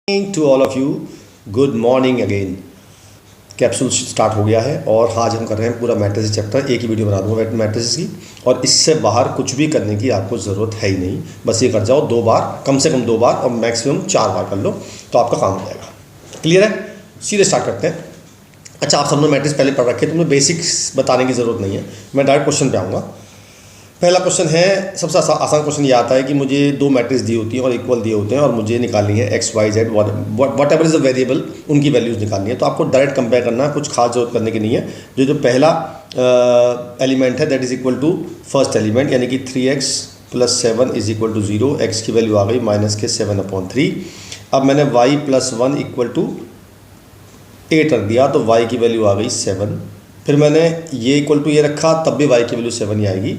To all of you, good morning again. Capsule start हो गया है और आज हम कर रहे हैं पूरा मैट्रिसेस चैप्टर। एक ही वीडियो बना दूंगा मैट्रिसेस की, और इससे बाहर कुछ भी करने की आपको ज़रूरत है ही नहीं। बस ये कर जाओ 2 बार, कम से कम 2 बार और मैक्सिमम 4 बार कर लो तो आपका काम हो जाएगा। क्लियर है? सीधे स्टार्ट करते हैं। अच्छा, आप सबने मैट्रिक्स पहले पढ़ रखे, तुम्हें बेसिक्स बताने की ज़रूरत नहीं है। मैं डायरेक्ट क्वेश्चन पे आऊँगा। पहला क्वेश्चन है, सबसे आसान क्वेश्चन ये आता है कि मुझे 2 मैट्रिक्स दी होती हैं और इक्वल दिए होते हैं और मुझे निकालनी है x Y z whatever is the variable, उनकी वैल्यूज़ निकालनी है। तो आपको डायरेक्ट कंपेयर करना है, कुछ खास जरूरत करने की नहीं है। जो पहला एलिमेंट है that is equal to first element, यानी कि 3x + 7 is equal to 0। X की वैल्यू आ गई -7/3। अब मैंने y + 1 = 8 रख दिया तो y की वैल्यू आ गई 7। फिर मैंने ये इक्वल टू ये रखा, तब भी y की वैल्यू 7 ही आएगी।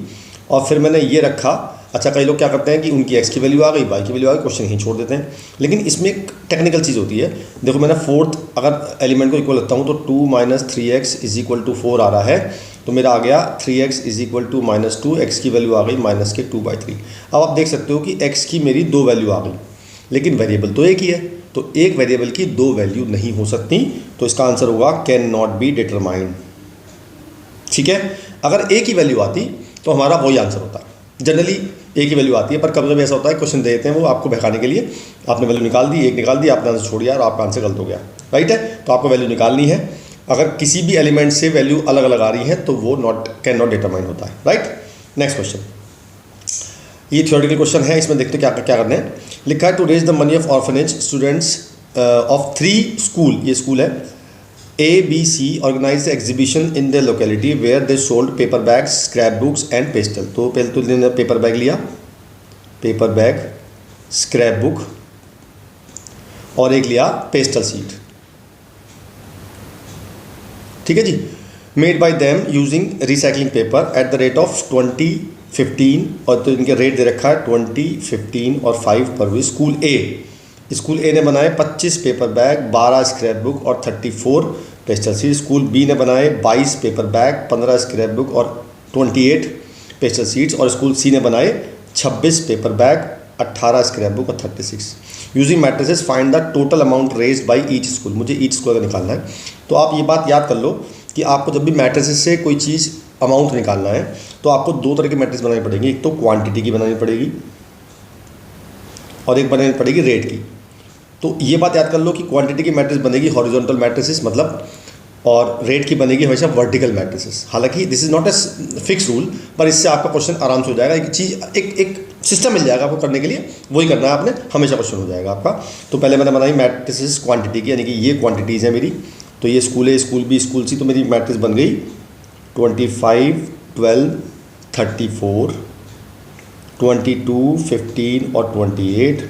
और फिर मैंने ये रखा। अच्छा, कई लोग क्या करते हैं कि उनकी x की वैल्यू आ गई, y की वैल्यू आ गई, क्वेश्चन यहीं छोड़ देते हैं। लेकिन इसमें एक टेक्निकल चीज़ होती है। देखो, मैंने फोर्थ अगर एलिमेंट को इक्वल रखता हूँ तो 2 - 3x = 4 आ रहा है, तो मेरा आ गया 3x = -2, x की वैल्यू आ गई -2/3। अब आप देख सकते हो कि x की मेरी 2 वैल्यू आ गई, लेकिन वेरिएबल तो एक ही है, तो एक वेरिएबल की 2 वैल्यू नहीं हो सकती। तो इसका आंसर होगा कैन नॉट बी डिटरमाइंड। ठीक है, अगर एक ही वैल्यू आती तो हमारा वही आंसर होता। जनरली एक ही वैल्यू आती है, पर कभी कभी ऐसा होता है क्वेश्चन देते हैं वो आपको बहकाने के लिए। आपने वैल्यू निकाल दी, एक निकाल दी, आपने आंसर छोड़ दिया और आपका आंसर गलत हो गया। राइट है? तो आपको वैल्यू निकालनी है। अगर किसी भी एलिमेंट से वैल्यू अलग अलग आ रही है तो वो कैन नॉट डिटरमाइन होता है। राइट? नेक्स्ट क्वेश्चन, ये थ्योरेटिकल क्वेश्चन है। इसमें देखते क्या क्या करना है। लिखा है to raise the money of orphanage students of 3 school, ये स्कूल है A, B, C organized exhibition in their locality where they sold paper bags, scrap books and pastel। तो पहले तो इन्होंने पेपर बैग लिया, पेपर बैग, स्क्रैप बुक और एक लिया पेस्टल सीट। ठीक है जी। Made by them using recycling paper at the rate of 20, 15, और तो इनके रेट दे रखा है 20, 15 और 5 पर वीक। स्कूल ए ने बनाए 25 पेपर बैग, 12 स्क्रैप बुक और 34 पेस्टल सीट। स्कूल बी ने बनाए 22 पेपर बैग, 15 स्क्रैप बुक और 28 पेस्टल सीट्स। और स्कूल सी ने बनाए 26 पेपर बैग, 18 स्क्रैप बुक और 36। Using matrices find the total amount raised by each school. मुझे ईच स्कूल का निकालना है। तो आप ये बात याद कर लो कि आपको जब भी मैट्रिसेस से कोई चीज़ अमाउंट निकालना है तो आपको 2 तरह की मैट्रिक्स बनानी पड़ेगी। एक तो क्वांटिटी की बनानी पड़ेगी और एक बनानी पड़ेगी रेट की। तो ये बात याद कर लो कि क्वांटिटी की मैट्रिक्स बनेगी हॉरिजॉन्टल मैट्रिसेस मतलब, और रेट की बनेगी हमेशा वर्टिकल मैट्रिसेस। हालांकि this is not a fix rule, पर इससे आपका क्वेश्चन आराम से हो जाएगा। एक चीज़ एक सिस्टम मिल जाएगा आपको करने के लिए, वही करना है आपने, हमेशा क्वेश्चन हो जाएगा आपका। तो पहले मैंने बनाई मैट्रिसेस क्वांटिटी की, यानी कि ये क्वांटिटीज़ हैं मेरी। तो ये स्कूल ए, स्कूल बी, स्कूल सी, तो मेरी मैट्रिक्स बन गई 25, 12, 34, 22, 15 और 28,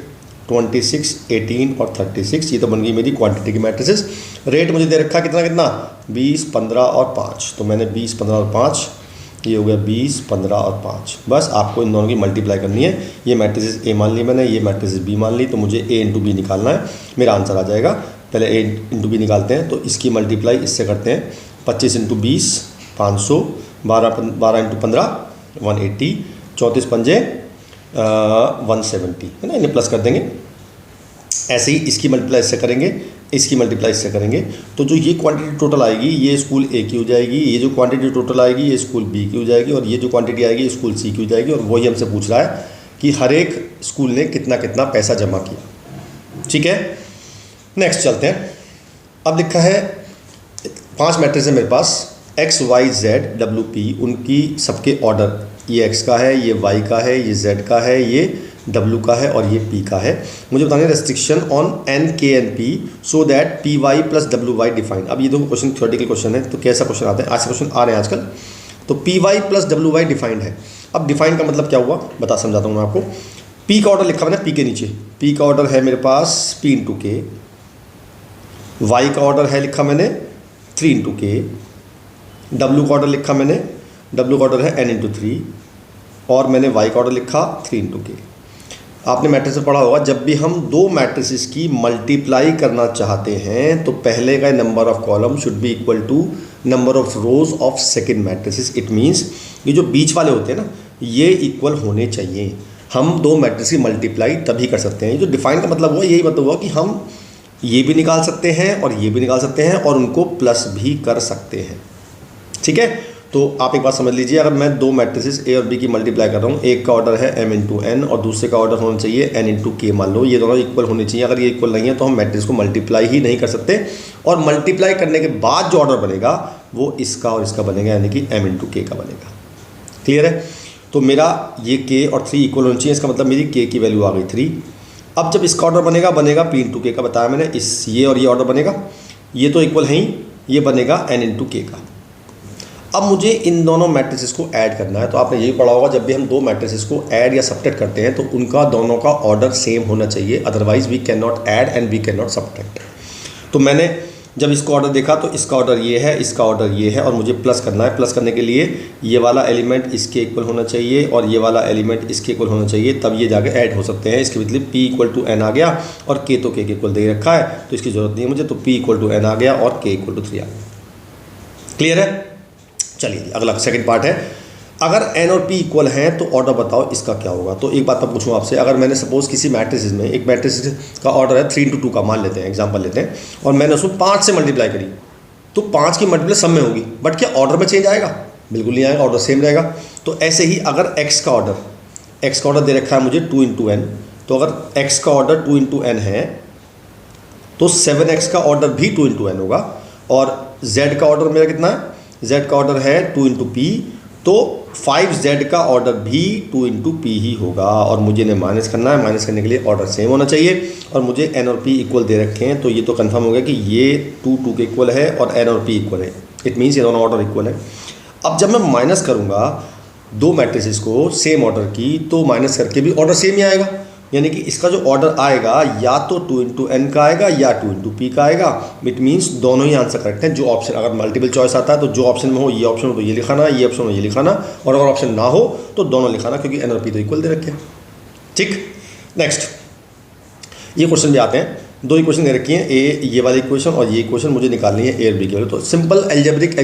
26, 18 और 36। ये तो बन गई मेरी क्वांटिटी की मैट्रिसेस। रेट मुझे दे रखा कितना 20, 15 और 5। तो मैंने 20, 15 और 5, ये हो गया 20, 15 और 5। बस आपको इन दोनों की मल्टीप्लाई करनी है। ये मैट्रिसेस ए मान ली मैंने, ये मैट्रिसेस बी मान ली, तो मुझे ए इंटू बी निकालना है, मेरा आंसर आ जाएगा। पहले ए इंटू बी निकालते हैं, तो इसकी मल्टीप्लाई इससे करते हैं। 25 × 20 500, 12 × 15 180, 34 पंजे 170 है ना, इन्हें प्लस कर देंगे। ऐसे ही इसकी मल्टीप्लाई इससे करेंगे, इसकी मल्टीप्लाई इससे करेंगे, तो जो ये क्वांटिटी टोटल आएगी ये स्कूल ए की हो जाएगी, ये जो क्वांटिटी टोटल आएगी ये स्कूल बी की हो जाएगी, और ये जो क्वांटिटी आएगी स्कूल सी की हो जाएगी। और वही हमसे पूछ रहा है कि हर एक स्कूल ने कितना कितना पैसा जमा किया। ठीक है, नेक्स्ट चलते हैं। अब लिखा है 5 मैट्रिक्स है मेरे पास, X, Y, Z, W, P. उनकी सबके ऑर्डर, ये x का है, ये y का है, ये z का है, ये w का है और ये p का है। मुझे बताना है restriction on n, k and p so that py + wy defined. अब ये दो क्वेश्चन थ्योरेटिकल क्वेश्चन है, तो कैसा क्वेश्चन आते हैं, आज से क्वेश्चन आ रहे हैं आजकल। तो py + wy डिफाइंड है। अब डिफाइंड का मतलब क्या हुआ समझाता हूँ मैं आपको। p का ऑर्डर लिखा मैंने p के नीचे, p का ऑर्डर है मेरे पास p × k, y का ऑर्डर है लिखा मैंने 3 × k, w का ऑर्डर लिखा मैंने, w का ऑर्डर है n × 3, और मैंने y का ऑर्डर लिखा 3 × k। आपने मैट्रिक्स में पढ़ा होगा, जब भी हम 2 मैट्रिसेस की मल्टीप्लाई करना चाहते हैं तो पहले का number of column should be equal to number of rows of second matrices. It means ये जो बीच वाले होते हैं ना, ये इक्वल होने चाहिए। हम 2 मैट्रिक्स की मल्टीप्लाई तभी कर सकते हैं। ये जो डिफाइन का मतलब हुआ, यही मतलब हुआ कि हम ये भी निकाल सकते हैं और ये भी निकाल सकते हैं और उनको प्लस भी कर सकते हैं। ठीक है, तो आप एक बात समझ लीजिए, अगर मैं दो मैट्रिसेस ए और बी की मल्टीप्लाई कर रहा हूँ, एक का ऑर्डर है m इंटू एन और दूसरे का ऑर्डर होना चाहिए n इंटू के, मान लो ये दोनों इक्वल होने चाहिए। अगर ये इक्वल नहीं है तो हम मैट्रिक्स को मल्टीप्लाई ही नहीं कर सकते, और मल्टीप्लाई करने के बाद जो ऑर्डर बनेगा वो इसका और इसका बनेगा, यानी कि m इंटू के का बनेगा। क्लियर है? तो मेरा ये k और 3 इक्वल होना चाहिए, इसका मतलब मेरी k की वैल्यू आ गई 3। अब जब इसका ऑर्डर बनेगा p इंटू के का, बताया मैंने, इस ये और ये ऑर्डर बनेगा, ये तो इक्वल है ही, ये बनेगा n इंटू के का। अब मुझे इन दोनों मैट्रिसेस को ऐड करना है। तो आपने यही पढ़ा होगा, जब भी हम दो मैट्रिसेस को ऐड या सब्ट्रैक्ट करते हैं तो उनका दोनों का ऑर्डर सेम होना चाहिए, otherwise we can not add and we can not subtract. तो मैंने जब इसको ऑर्डर देखा तो इसका ऑर्डर ये है, इसका ऑर्डर ये है, और मुझे प्लस करना है। प्लस करने के लिए ये वाला एलिमेंट इसके इक्वल होना चाहिए और ये वाला एलिमेंट इसके इक्वल होना चाहिए, तब ये जाके ऐड हो सकते हैं। इसके मतलब p इक्वल टू एन आ गया और k तो k के इक्वल दे रखा है, तो इसकी ज़रूरत नहीं है मुझे, तो p इक्वल टू एन आ गया और k इक्वल टू 3 आ गया। क्लियर है? चलिए अगला सेकंड पार्ट है, अगर n और p इक्वल हैं तो ऑर्डर बताओ इसका क्या होगा। तो एक बात मैं पूछूं आपसे, अगर मैंने सपोज किसी मैट्रिसेस में, एक मैट्रिस का ऑर्डर है 3 इंटू 2 का, मान लेते हैं, एग्जांपल लेते हैं, और मैंने उसको 5 से मल्टीप्लाई करी, तो 5 की मल्टीप्लाई सब में होगी, बट क्या ऑर्डर में चेंज आएगा? बिल्कुल नहीं आएगा, ऑर्डर सेम रहेगा। तो ऐसे ही अगर x का ऑर्डर दे रखा है मुझे 2 इंटू एन, तो अगर x का ऑर्डर 2 इंटू एन है तो 7x का ऑर्डर भी 2 इंटू एन होगा, और z का ऑर्डर मेरा कितना है? z का ऑर्डर है 2 इंटू पी, तो 5z का ऑर्डर भी 2 इंटू पी ही होगा। और मुझे इन्हें माइनस करना है, माइनस करने के लिए ऑर्डर सेम होना चाहिए, और मुझे n और p इक्वल दे रखे हैं, तो ये तो कंफर्म हो गया कि ये 2 के इक्वल है और n और p इक्वल है, इट मीन्स ये दोनों ऑर्डर इक्वल है। अब जब मैं माइनस करूँगा दो मैट्रिसेस को सेम ऑर्डर की, तो माइनस करके भी ऑर्डर सेम ही आएगा, यानी कि इसका जो ऑर्डर आएगा या तो 2 इंटू एन का आएगा या 2 इंटू पी का आएगा। इट मीन्स दोनों ही आंसर करेक्ट हैं। जो ऑप्शन, अगर मल्टीपल चॉइस आता है तो जो ऑप्शन में हो, ये ऑप्शन हो तो ये लिखाना, ये ऑप्शन हो ये लिखाना, और अगर ऑप्शन ना हो तो दोनों लिखाना, क्योंकि एन और पी तो इक्वल दे रखे हैं। ठीक, नेक्स्ट ये क्वेश्चन भी आते हैं। दो इक्वेशन दे रखी हैं, ये वाली इक्वेशन और ये इक्वेशन मुझे निकालनी है ए और बी की वैल्यू। तो सिंपल एल्जेब्रिक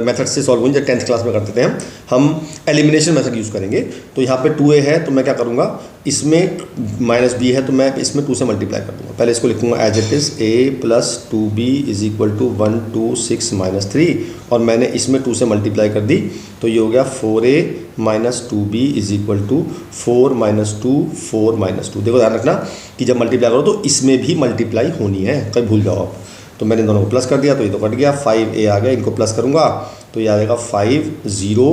मेथड से सॉल्व होंगे, जो 10th क्लास में करते थे हम एलिमिनेशन मेथड यूज़ करेंगे। तो यहाँ पे 2a है तो मैं क्या करूँगा, इसमें माइनस b है तो मैं इसमें 2 से मल्टीप्लाई कर दूँगा। पहले इसको लिखूँगा as it is a plus 2b is equal to 1 2 6 minus 3, और मैंने इसमें 2 से मल्टीप्लाई कर दी, तो ये हो गया 4a minus 2b is equal to 4 minus 2 4 minus 2। देखो ध्यान रखना कि जब मल्टीप्लाई करो तो इसमें भी मल्टीप्लाई होनी है, कहीं भूल जाओ आप। तो मैंने दोनों को प्लस कर दिया तो ये तो कट गया, 5a आ गया, इनको प्लस करूँगा तो ये आ जाएगा 5 0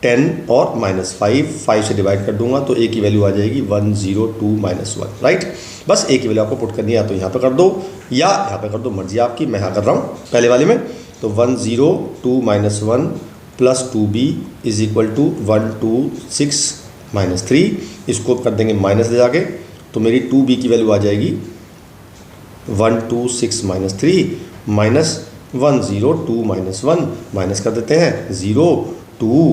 10 और माइनस 5 से डिवाइड कर दूंगा तो a की वैल्यू आ जाएगी 1 0 2 माइनस 1, राइट। बस a की वैल्यू आपको पुट करनी है, या तो यहाँ पे कर दो या यहाँ पे कर दो, मर्जी आपकी। मैं यहाँ कर रहा हूँ पहले वाले में, तो 1 0 2 minus 1 plus 2b is equal to 1 2 6 minus 3, इसको कर देंगे माइनस ले जाके, तो मेरी 2b की वैल्यू आ जाएगी 1 2 6 माइनस 3 माइनस 1 0 2 माइनस 1, माइनस कर देते हैं 0 2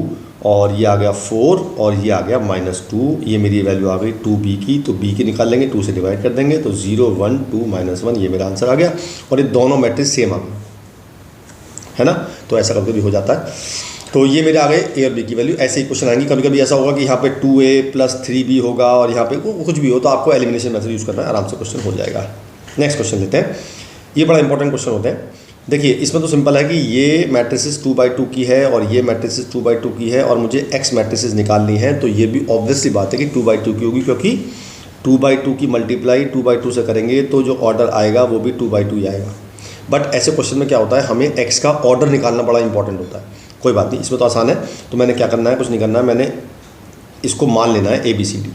और ये आ गया 4 और ये आ गया माइनस 2, ये मेरी वैल्यू आ गई 2b की, तो b की निकाल लेंगे, 2 से डिवाइड कर देंगे, तो 0 1 2 माइनस 1, ये मेरा आंसर आ गया। और ये दोनों मैट्रिक्स सेम आ गए, है ना। तो ऐसा कभी कभी हो जाता है। तो ये मेरे आ गए a और b की वैल्यू। ऐसे ही क्वेश्चन आएंगी, कभी कभी ऐसा होगा कि यहाँ पे 2a प्लस 3b होगा और यहाँ पे कुछ भी हो, तो आपको एलिमिनेशन मेथड यूज़ करना है, आराम से क्वेश्चन हो जाएगा। नेक्स्ट क्वेश्चन लेते हैं, ये बड़ा इंपॉर्टेंट क्वेश्चन होते हैं। देखिए इसमें तो सिंपल है कि ये मैट्रिसेस 2/2 की है और ये मैट्रिसेस 2/2 की है, और मुझे x मैट्रिसेस निकालनी है, तो ये भी ऑब्वियसली बात है कि 2/2 की होगी, क्योंकि 2/2 की मल्टीप्लाई 2/2 से करेंगे तो जो ऑर्डर आएगा वो भी 2/2 ही आएगा। बट ऐसे क्वेश्चन में क्या होता है, हमें x का ऑर्डर निकालना बड़ा इंपॉर्टेंट होता है। कोई बात नहीं, इसमें तो आसान है। तो मैंने क्या करना है, कुछ नहीं करना है, मैंने इसको मान लेना है ABCD।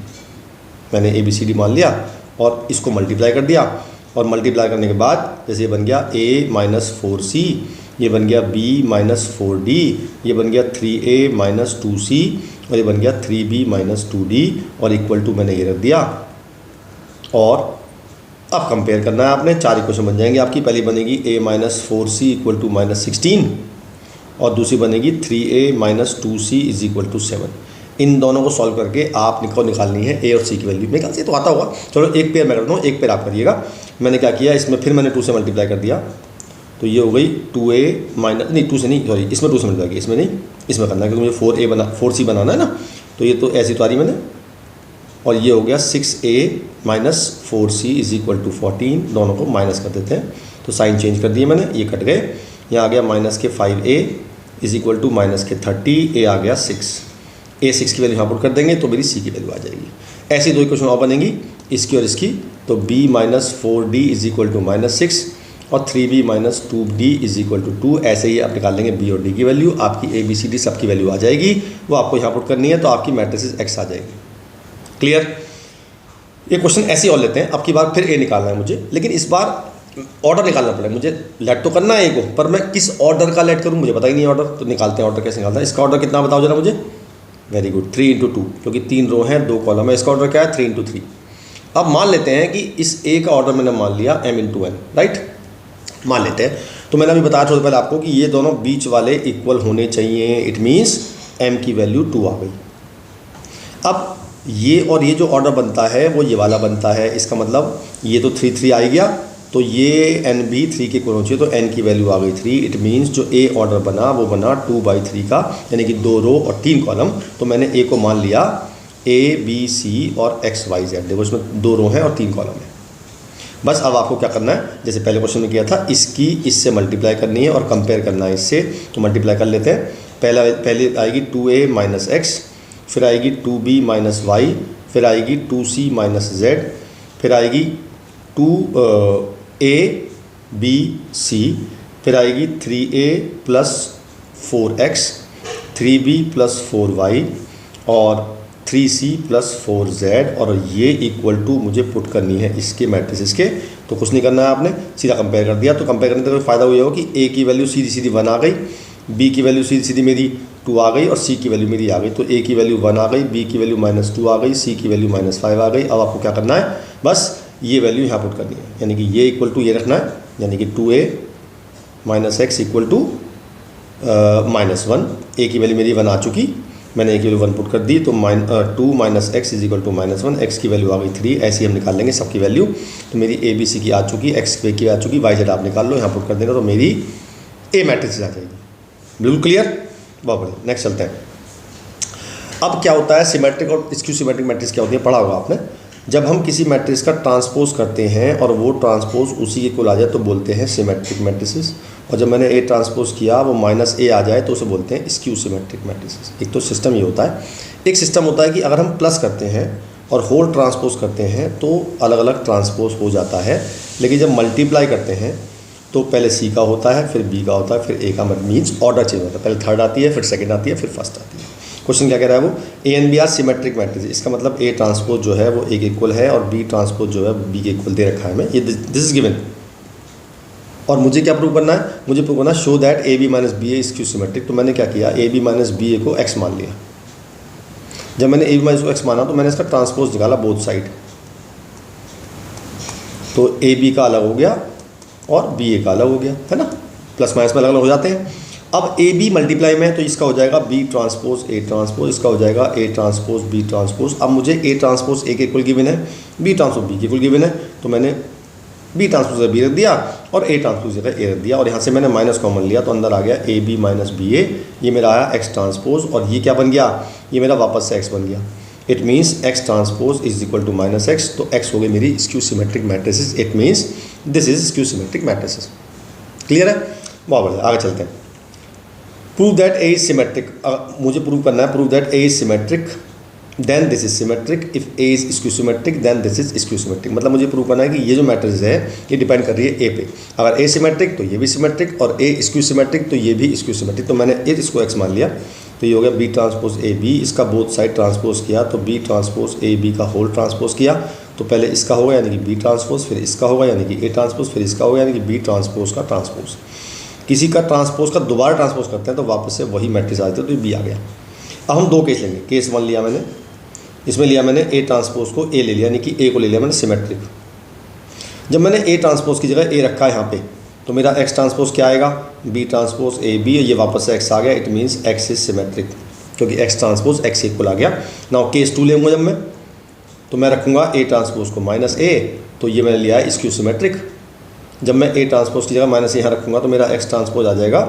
मैंने ABCD मान लिया और इसको मल्टीप्लाई कर दिया, और मल्टीप्लाई करने के बाद जैसे ये बन गया a माइनस 4c, ये बन गया b माइनस 4d, ये बन गया 3a माइनस 2c, और ये बन गया 3b माइनस 2d, और इक्वल टू मैंने ये रख दिया। और अब कंपेयर करना है आपने, 4 इक्वेशन बन जाएंगी आपकी। पहली बनेगी a minus 4c equal to minus 16, और दूसरी बनेगी 3a minus 2c is equal to 7। इन दोनों को सॉल्व करके आपको निकालनी है a और c की वैल्यू। मेरे ख्याल से तो आता होगा, चलो एक पेयर मैं करता हूँ, एक पेयर आप करिएगा। मैंने क्या किया, इसमें फिर मैंने 2 से मल्टीप्लाई कर दिया, तो ये हो गई 2a माइनस, नहीं 2 से नहीं, सॉरी इसमें 2 से मल्टीप्लाई किया, इसमें नहीं, इसमें करना है, क्योंकि मुझे 4c बनाना है ना। तो ये तो ऐसी तो आ रही मैंने, और ये हो गया 6a minus 4c is equal to 14, दोनों को माइनस कर देते हैं, तो साइन चेंज कर दिए मैंने, ये कट गए, यहाँ आ गया माइनस के 5a is equal to minus के 30, a आ गया 6, a 6 की वैल्यू यहाँ पुट कर देंगे तो मेरी c की वैल्यू आ जाएगी। ऐसी दो इक्वेशन और बनेंगी, इसकी और इसकी, तो b minus 4d is equal to minus 6 और 3b minus 2d is equal to 2। ऐसे ही आप निकाल लेंगे b और d की वैल्यू, आपकी a b c d सबकी वैल्यू आ जाएगी, वो आपको यहाँ पुट करनी है, तो आपकी मैट्रिसेस x आ जाएगी। क्लियर? ये क्वेश्चन ऐसे और लेते हैं, अब की बार फिर a निकालना है मुझे, लेकिन इस बार ऑर्डर निकालना पड़ेगा मुझे। लेट तो करना है a को, पर मैं किस ऑर्डर का लेट करूँ मुझे पता ही नहीं ऑर्डर, तो निकालते हैं ऑर्डर कैसे निकालना है। इसका ऑर्डर कितना बताओ जरा मुझे। वेरी गुड, 3 इंटू 2, क्योंकि 3 रो हैं 2 कॉलम है, इसका ऑर्डर क्या है 3 इंटू 3। अब मान लेते हैं कि इस a का ऑर्डर मैंने मान लिया m इंटू n, राइट, मान लेते हैं। तो मैंने अभी बताया थोड़ा पहले आपको कि ये दोनों बीच वाले इक्वल होने चाहिए, इट मीन्स m की वैल्यू 2 आ गई। अब ये और ये जो ऑर्डर बनता है वो ये वाला बनता है, इसका मतलब ये तो 3 3 आ गया, तो ये n भी 3 के इक्वल होना चाहिए, तो n की वैल्यू आ गई 3। इट मीन्स जो a ऑर्डर बना वो बना 2/3 का, यानी कि 2 रो और 3 कॉलम। तो मैंने a को मान लिया a b c और x y z, देखो इसमें 2 रो हैं और 3 कॉलम है। बस अब आपको क्या करना है, जैसे पहले क्वेश्चन में किया था, इसकी इससे मल्टीप्लाई करनी है और कंपेयर करना है इससे, तो मल्टीप्लाई कर लेते हैं। पहले आएगी 2a माइनस एक्स, फिर आएगी 2b माइनस वाई, फिर आएगी 2c माइनस z, फिर आएगी 2a b c, फिर आएगी 3a plus 4x, 3b plus 4y और 3c प्लस 4z, और ये इक्वल टू मुझे पुट करनी है इसके मैट्रिसेस के। तो कुछ नहीं करना है आपने, सीधा कंपेयर कर दिया। तो कंपेयर करने का फ़ायदा हुआ होगा कि a की वैल्यू सीधी सीधी 1 आ गई, b की वैल्यू सीधी सीधी मेरी 2 आ गई और c की वैल्यू मेरी आ गई। तो a की वैल्यू 1 आ गई, b की वैल्यू -2 आ गई, c की वैल्यू -5 आ गई। अब आपको क्या करना है, बस ये वैल्यू यहाँ पुट करनी है, यानी कि ये इक्वल टू ये रखना है, यानी कि 2a minus x equal to -1। a की वैल्यू मेरी 1 आ चुकी, मैंने a की वैल्यू 1 पुट कर दी, तो 2 minus x is equal to -1, x की वैल्यू आ गई 3। ऐसे ही हम निकाल लेंगे सबकी वैल्यू। तो मेरी a b c की आ चुकी, x की आ चुकी, y z आप निकाल लो, यहाँ पुट कर देना, तो मेरी a मैट्रिक्स आ जाएगी। बिल्कुल क्लियर, बहुत बढ़िया। नेक्स्ट चलते हैं। अब क्या होता है सिमेट्रिक और स्क्यू सिमेट्रिक मैट्रिक्स क्या होती है, पढ़ा होगा आपने। जब हम किसी मैट्रिक्स का ट्रांसपोज करते हैं और वो ट्रांसपोज उसी के इक्वल आ जाए तो बोलते हैं सिमेट्रिक मैट्रिसेस, और जब मैंने a ट्रांसपोज किया वो -a आ जाए तो उसे बोलते हैं स्क्यू सिमेट्रिक मैट्रिसेस। एक तो सिस्टम ये होता है, एक सिस्टम होता है कि अगर हम प्लस करते हैं और होल ट्रांसपोज करते हैं तो अलग अलग ट्रांसपोज हो जाता है, लेकिन जब मल्टीप्लाई करते हैं तो पहले c का होता है, फिर b का होता है, फिर a का, मीन्स ऑर्डर चेंज होता है, पहले थर्ड आती है, फिर सेकंड आती है, फिर फर्स्ट आती है। क्वेश्चन क्या कह रहा है वो, a and b are symmetric matrix, इसका मतलब a ट्रांसपोज जो है वो a के इक्वल है और b ट्रांसपोज जो है b के इक्वल दे रखा है हमें, ये दिस इज गिवन। और मुझे क्या प्रूव करना है, मुझे प्रूव करना है show that a b minus b A skew symmetric. तो मैंने क्या किया, a b minus b a को x मान लिया। जब मैंने a b माइनस को x माना तो मैंने इसका ट्रांसपोज निकाला बोथ साइड, तो a b का अलग हो गया और b a का अलग हो गया, है ना, प्लस माइनस में अलग अलग हो जाते हैं। अब ए बी मल्टीप्लाई में है तो इसका हो जाएगा b ट्रांसपोज a ट्रांसपोज, इसका हो जाएगा a ट्रांसपोज b ट्रांसपोज। अब मुझे a ट्रांसपोज a के इक्वल गिवन है, b ट्रांसपोज b के इक्वल गिवन है, तो मैंने b ट्रांसपोज b रख दिया और a ट्रांसपोज जगह a रख दिया, और यहाँ से मैंने माइनस कॉमन लिया तो अंदर आ गया a b minus b a, ये मेरा आया x ट्रांसपोज, और ये क्या बन गया, ये मेरा वापस से x बन गया। It means x transpose is equal to -x, तो x हो गई मेरी skew symmetric matrices. It means this is skew symmetric matrices. Clear है, बहुत बढ़िया, आगे चलते हैं। Prove that a is symmetric, मुझे प्रूव करना है, prove that a is symmetric then this is symmetric, if a is skew symmetric then this is skew symmetric. मतलब मुझे प्रूव करना है कि ये जो मैट्रिक्स है ये डिपेंड कर रही है a पे, अगर a सिमेट्रिक तो ये भी सिमेट्रिक, और a स्क्यू सिमेट्रिक तो ये भी स्क्यू सिमेट्रिक। तो मैंने इसको x मान लिया, तो ये हो गया b ट्रांसपोज a b, इसका बोथ साइड ट्रांसपोज किया तो b ट्रांसपोज a b का होल ट्रांसपोज किया, तो पहले इसका होगा यानी कि b ट्रांसपोज, फिर इसका होगा यानी कि a ट्रांसपोज, फिर इसका होगा यानी कि b ट्रांसपोज का ट्रांसपोज। किसी का ट्रांसपोज का दोबारा ट्रांसपोज करते हैं तो वापस से वही मैट्रिक्स आ जाती है, तो b आ गया। अब हम दो केस लेंगे, केस 1 लिया मैंने, इसमें लिया मैंने a ट्रांसपोज को a ले लिया, यानी कि a को ले लिया मैंने सिमेट्रिक। जब मैंने a ट्रांसपोज की जगह a रखा है यहाँ पे, तो मेरा x ट्रांसपोज क्या आएगा, b ट्रांसपोज a b, ये वापस से x आ गया, it means x is symmetric, क्योंकि x ट्रांसपोज x इक्वल आ गया। नाउ केस 2 लेंगे जब मैं, तो मैं रखूँगा a ट्रांसपोज को -a, तो ये मैंने लिया है स्क्यू सिमेट्रिक। जब मैं a ट्रांसपोज की जगह माइनस यहाँ रखूँगा तो मेरा x ट्रांसपोज आ जाएगा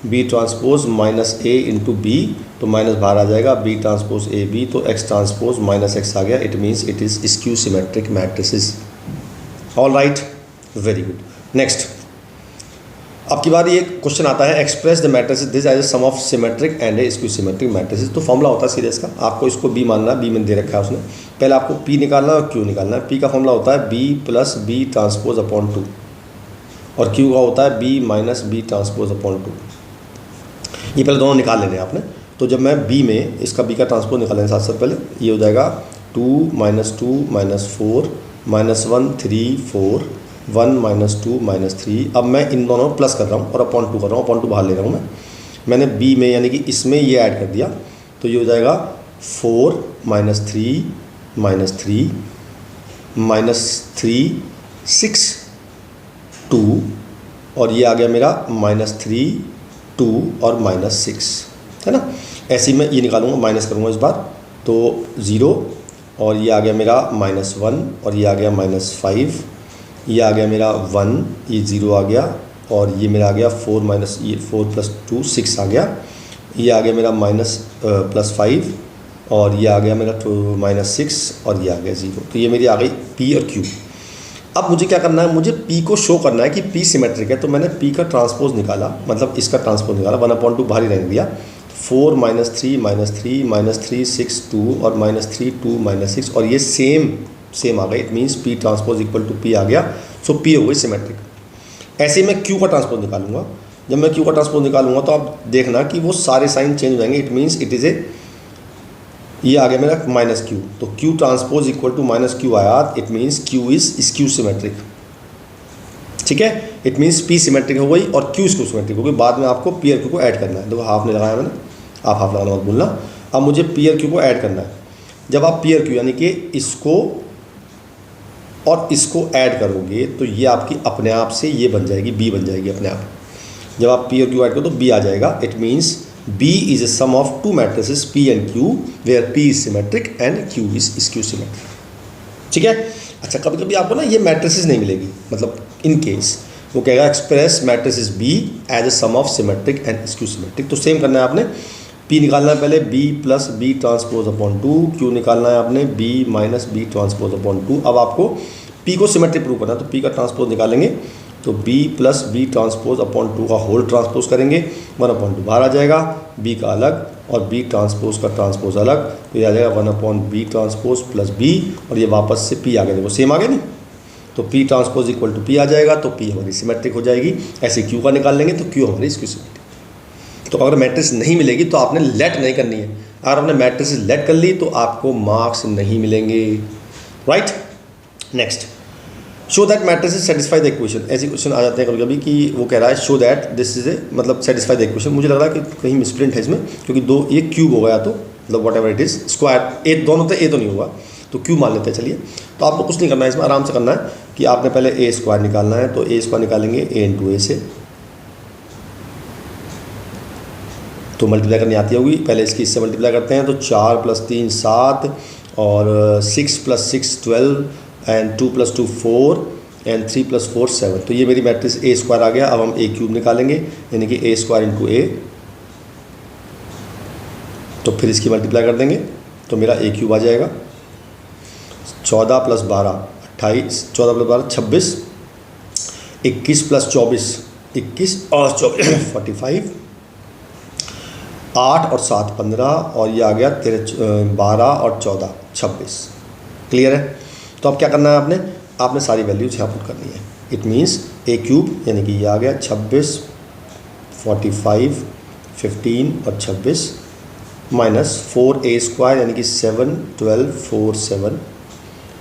b transpose minus a into b, तो माइनस बाहर आ जाएगा, बी ट्रांसपोज ए बी, तो एक्स ट्रांसपोज माइनस एक्स आ गया। It means it is skew symmetric matrices. All right, very good. Next, अब की बार ये क्वेश्चन आता है, express the matrices this as a sum of symmetric and a skew symmetric matrices. तो formula होता है सीधे इसका, आपको इसको बी मानना है, बी में दे रखा है उसने, पहले आपको पी निकालना है और क्यू निकालना है। पी का फॉर्मूला होता है b plus b transpose upon 2 और क्यू का होता है b minus b transpose upon 2। ये पहले दोनों निकाल लेने हैं आपने। तो जब मैं बी में इसका बी का ट्रांसपोज निकालेंगे साथ साथ, पहले ये हो जाएगा 2 - 4 -1 3 4 1 - 2 -3। अब मैं इन दोनों प्लस कर रहा हूँ और अपॉन 2 कर रहा हूँ, अपॉन 2 बाहर ले रहा हूँ मैंने बी में, यानी कि इसमें ये ऐड कर दिया, तो ये हो जाएगा 4 - 3 -3 -3 6 2 और ये आ गया मेरा -3 2 और -6, है ना। ऐसे ही मैं ये निकालूंगा, माइनस करूँगा इस बार, तो 0 और ये आ गया मेरा -1 और ये आ गया -5, ये आ गया मेरा 1, ये 0 आ गया और ये मेरा आ गया 4 + 2 6 आ गया, ये आ गया मेरा +5 और ये आ गया मेरा -6 और ये आ गया 0। तो ये मेरी आ गई P और Q। अब मुझे क्या करना है, मुझे P को शो करना है कि P सिमेट्रिक है। तो मैंने P का ट्रांसपोज निकाला, मतलब इसका ट्रांसपोज निकाला, 1/2 बाहर ही रहने दिया। 4 - 3 -3 6 2 और -3 2 -6 और ये सेम आ गई। It means P transpose equal to P आ गया। सो P हो गई सिमेट्रिक। ऐसे ही मैं Q का ट्रांसपोज निकालूंगा। जब मैं Q का ट्रांसपोज निकालूंगा तो आप देखना कि वो सारे साइन चेंज हो जाएंगे। इट मीन्स इट इज़ ये आ गया मेरा -Q, तो Q transpose equal to -Q आया। It means Q is skew symmetric, ठीक है। इट मीन्स P सिमेट्रिक हो गई और Q स्क्यू सिमेट्रिक हो गई। बाद में आपको P और Q को ऐड करना है। देखो हाफ नहीं लगाया मैंने, आप हाफ लगाना मत भूलना। अब मुझे P और Q को ऐड करना है। जब आप P और Q यानी कि इसको और इसको ऐड करोगे तो ये आपकी अपने आप से ये बन जाएगी, B बन जाएगी अपने आप। जब आप P और Q ऐड करो तो B आ जाएगा। It means B is a sum of two matrices P and Q where P is symmetric and Q is skew symmetric, ठीक है। अच्छा, कभी कभी आपको ना ये मैट्रिसेस नहीं मिलेगी, मतलब इन केस वो कहेगा express matrices B as a sum of symmetric and skew symmetric. तो सेम करना है आपने, P निकालना है पहले B plus B transpose upon 2, Q निकालना है आपने B minus B transpose upon 2। अब आपको P को सिमेट्रिक प्रूव करना है, तो P का ट्रांसपोज निकालेंगे तो B plus B transpose upon 2 का होल ट्रांसपोज करेंगे, 1/2 बाहर आ जाएगा, B का अलग और B ट्रांसपोज का ट्रांसपोज अलग, तो ये आ जाएगा 1/B ट्रांसपोज प्लस B और ये वापस से P आ गया। देखो सेम आ गया नहीं, तो P transpose equal to P आ जाएगा, तो P हमारी सिमेट्रिक हो जाएगी। ऐसे Q का निकाल लेंगे तो Q हमारी स्क्यू सिमेट्रिक। तो अगर मैट्रिक्स नहीं मिलेगी तो आपने लेट नहीं करनी है। अगर आपने मैट्रिक्स लेट कर ली तो आपको मार्क्स नहीं मिलेंगे, right. Next, show that matrices satisfy the equation. ऐसे क्वेश्चन आ जाते हैं कभी कभी कि वो कह रहा है show that this is a, मतलब सेटिस्फाई द इक्वेशन। मुझे लग रहा है कि कहीं मिसप्रिंट है इसमें, क्योंकि दो ये क्यूब हो गया, तो मतलब whatever it is square, A दोनों तो ए तो नहीं होगा, तो क्यूब मान लेते हैं। चलिए, तो आपको कुछ नहीं करना है इसमें, आराम से करना है कि आपने पहले ए स्क्वायर निकालना है। तो ए स्क्वायर निकालेंगे ए इंटू ए से, तो मल्टीप्लाई करनी आती होगी, पहले इससे मल्टीप्लाई करते हैं। तो 4 + 3 7 और 6 + 6 12 एंड 2 + 2 4 एंड 3 + 4 7। तो ये मेरी मैट्रिक्स ए स्क्वायर आ गया। अब हम ए क्यूब निकालेंगे, यानी कि ए स्क्वायर इंटू ए, तो फिर इसकी मल्टीप्लाई कर देंगे तो मेरा ए क्यूब आ जाएगा। 14 + 12 28, 14 + 12 26, 21 + 24 21 और 24 45, 8 और 7 15 और ये आ गया 12 और 14 26। क्लियर है। तो अब क्या करना है आपने सारी वैल्यूज यहाँ पुट करनी है। इट मीन्स ए क्यूब यानी कि ये आ गया 26 45 15 और 26 माइनस 4a स्क्वायर यानी कि 7 12 4 7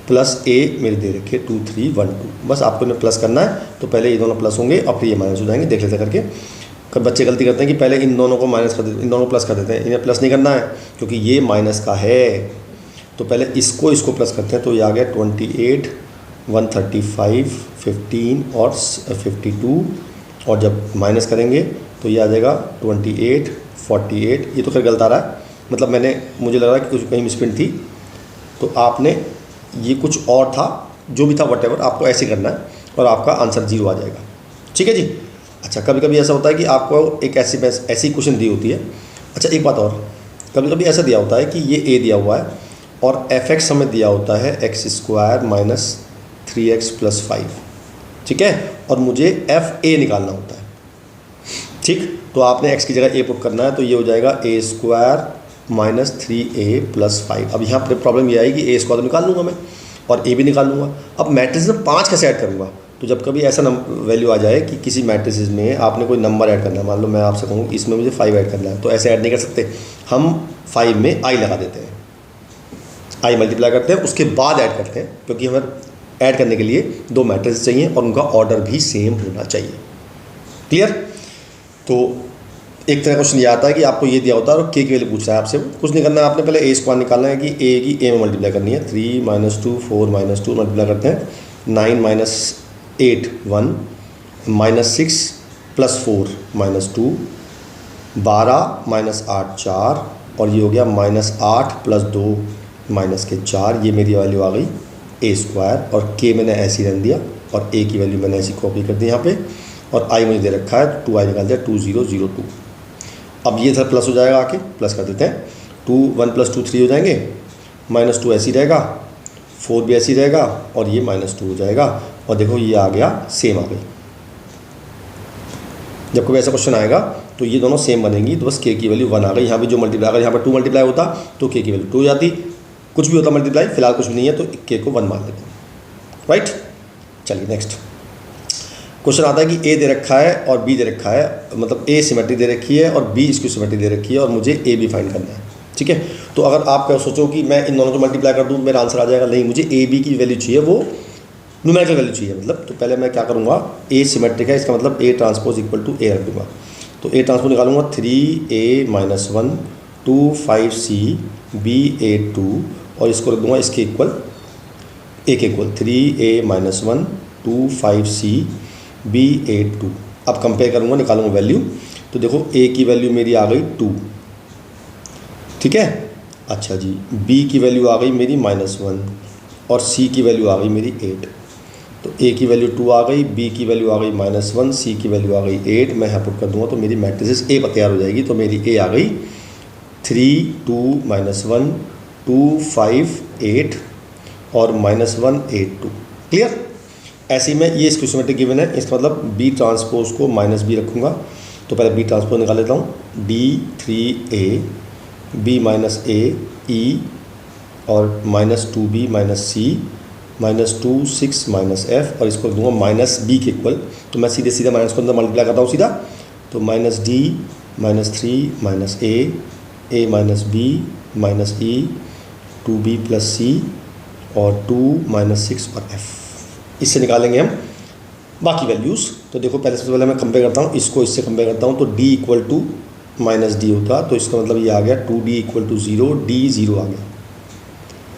प्लस ए मेरे दे रखे 2 3 1 2। बस आपको इन्हें प्लस करना है, तो पहले ये दोनों प्लस होंगे और फिर ये माइनस हो जाएंगे। देख लेते करके, कब बच्चे गलती करते हैं कि पहले इन दोनों को माइनस कर देते, इन दोनों को प्लस कर देते हैं। इन्हें प्लस नहीं करना है क्योंकि ये माइनस का है, तो पहले इसको प्लस करते हैं। तो ये आ गया 28 135 15 और 52 और जब माइनस करेंगे तो ये आ जाएगा 28 48। ये तो फिर गलत आ रहा है, मतलब मुझे लग रहा है कि कुछ कहीं मिसप्रिंट थी, तो आपने ये कुछ और था, जो भी था वटेवर आपको ऐसे करना है और आपका आंसर 0 आ जाएगा। ठीक है जी। अच्छा, कभी कभी ऐसा होता है कि आपको एक ऐसी क्वेश्चन दी होती है। अच्छा, एक बात और, कभी कभी ऐसा दिया होता है कि ये ए दिया हुआ है और एफ एक्स हमें दिया होता है एक्स स्क्वायर माइनस 3x + 5, ठीक है, और मुझे एफ ए निकालना होता है। ठीक, तो आपने एक्स की जगह ए पुट करना है, तो ये हो जाएगा a² माइनस 3a + 5। अब यहाँ पर प्रॉब्लम ये आएगी, a² तो निकाल लूँगा मैं और a भी निकाल लूँगा। अब मैट्रिक्स में 5 कैसे ऐड करूँगा? तो जब कभी ऐसा वैल्यू आ जाए कि किसी मैट्रिक्स में आपने कोई नंबर ऐड करना है, मान लो मैं आपसे कहूँ इसमें मुझे 5 ऐड करना है, तो ऐसे ऐड नहीं कर सकते। हम 5 में i लगा देते हैं, i मल्टीप्लाई करते हैं, उसके बाद ऐड करते हैं, क्योंकि हमें ऐड करने के लिए 2 मैट्रिक्स चाहिए और उनका ऑर्डर भी सेम होना चाहिए। क्लियर? तो एक तरह क्वेश्चन ये आता है कि आपको ये दिया होता है और k की वैल्यू पूछ रहा है आपसे, कुछ नहीं करना है, आपने पहले a² निकालना है कि a की a में मल्टीप्लाई करनी है। 3 - 2 4 - 2 मल्टीप्लाई करते हैं, 9 - 8 1 -6 + 4 -2 12 - 8 4 और ये हो गया -8 + 2 -4। ये मेरी वैल्यू आ गई a² और k मैंने ऐसे ही रख दिया और a की वैल्यू मैंने ऐसी कॉपी कर दी यहाँ पे, और i मुझे दे रखा है 2i निकाल दिया 2002। अब ये इधर प्लस हो जाएगा, आके प्लस कर देते हैं। 2 1 + 2 3 हो जाएंगे, -2 ऐसे ही रहेगा, 4 भी ऐसे ही रहेगा और ये -2 हो जाएगा। और देखो ये आ गया, सेम आ गई। जब कोई ऐसा क्वेश्चन आएगा तो ये दोनों सेम बनेंगी, तो बस k की वैल्यू 1 आ गई। यहाँ पे जो मल्टीप्लाई, अगर यहाँ पर 2 मल्टीप्लाई होता तो k की वैल्यू 2 हो जाती, कुछ भी होता मल्टीप्लाई, फिलहाल कुछ भी नहीं है तो k को 1 मान लेते हैं। राइट, चलिए नेक्स्ट क्वेश्चन आता है कि a दे रखा है और b दे रखा है, मतलब a सिमेट्री दे रखी है और b इसकी सिमेट्री दे रखी है और मुझे a b फाइंड करना है। ठीक है, तो अगर आप क्या सोचो कि मैं इन दोनों को मल्टीप्लाई कर दूँ मेरा आंसर आ जाएगा, नहीं, मुझे a b की वैल्यू चाहिए, वो न्यूमेरिकल वैल्यू चाहिए मतलब। तो पहले मैं क्या करूँगा, a सिमेट्रिक है, इसका मतलब a transpose equal to a रख दूँगा। तो a ट्रांसपोज निकालूंगा 3a - 1 2 5c b a 2 और इसको रख दूँगा इसके इक्वल, a के equal 3a - 1 2 5c b a 2। अब कंपेयर करूँगा, निकालूंगा वैल्यू, तो देखो a की वैल्यू मेरी आ गई 2, ठीक है। अच्छा जी, b की वैल्यू आ गई मेरी -1 और c की वैल्यू आ गई मेरी 8। तो a की वैल्यू 2 आ गई, b की वैल्यू आ गई -1, c की वैल्यू आ गई 8। मैं यहाँ पुट कर दूँगा तो मेरी मैट्रिक्स a पर तैयार हो जाएगी। तो मेरी a आ गई 3 2 -1 2 5 8 और -1 8 2। क्लियर? ऐसे ही मैं ये इसकी सिमेट्री गिवन है, इसका मतलब b ट्रांसपोज को -b रखूँगा। तो पहले b ट्रांसपोज निकाल लेता हूँ, d3a b - a e और -2b - c -2 6 -f और इसको दूंगा -b के इक्वल। तो मैं सीधे सीधा माइनस को अंदर मल्टीप्लाई करता हूँ सीधा, तो -d -3 -a a -b -e 2b + c और 2 -6 और f। इससे निकालेंगे हम बाकी वैल्यूज़। तो देखो पहले सबसे पहले मैं कंपेयर करता हूँ, इसको इससे कंपेयर करता हूँ, तो d = -d होता, तो इसका मतलब ये आ गया 2d = 0, d 0 आ गया।